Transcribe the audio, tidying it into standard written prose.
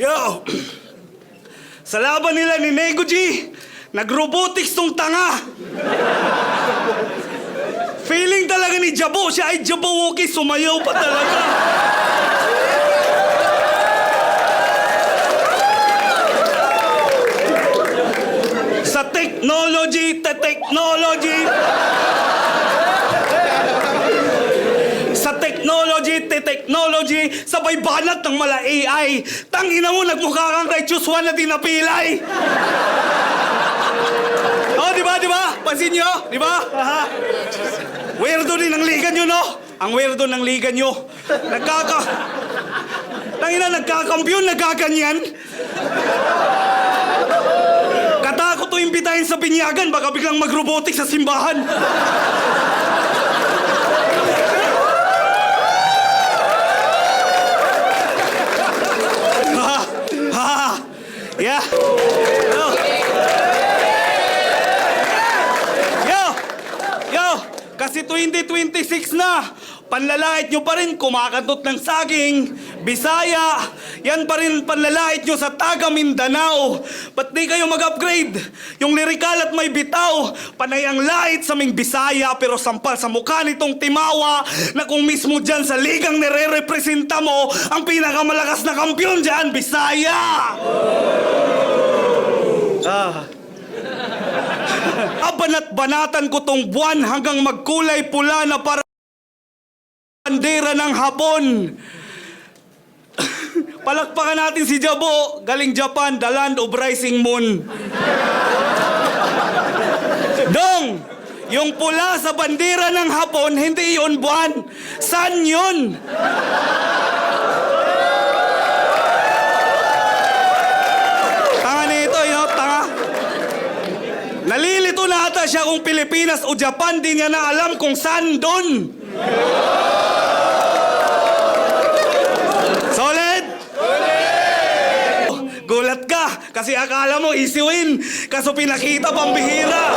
Yo! Sa laban nila ni Nego G, nag-robotics tong tanga. Feeling talaga ni Jabo, siya ay Jabawookie, sumayaw pa talaga. Sa technology, technology, sabay banat ng mala AI. Tangina mo, nagmukha kang kay Chuswan na dinapilay. Oh, di ba? Pansin nyo? Di ba? Weirdo din ang liga nyo, no? Ang weirdo ng liga nyo. Nagkakampyon, nagkaganyan. Katakot to imbitahin sa binyagan, baka biglang mag-robotic sa simbahan. Yeah. Yo! Kasi 2026 na. Panlalait nyo pa rin kumakantot ng saging, Bisaya. Yan pa rin panlalait nyo sa taga Mindanao. Ba't di kayo mag-upgrade? Yung lirikal at may bitaw. Panay ang lait sa ming Bisaya pero sampal sa mukha nitong Timawa na kung mismo dyan sa ligang nire-representa mo ang pinakamalakas na kampyon dyan, Bisaya! Banat-banatan ko tong buwan hanggang magkulay pula na para bandera ng Hapon. Palakpakan natin si Jabo, galing Japan, the land of rising moon. Dong, yung pula sa bandera ng Hapon, hindi yun buwan. Sun yun? Tanga nito, tanga. Nalilito na ata siya kung Pilipinas o Japan, di niya na alam kung saan doon. Solid? Gulat ka kasi akala mo easy win. Kaso pinakita pambihira.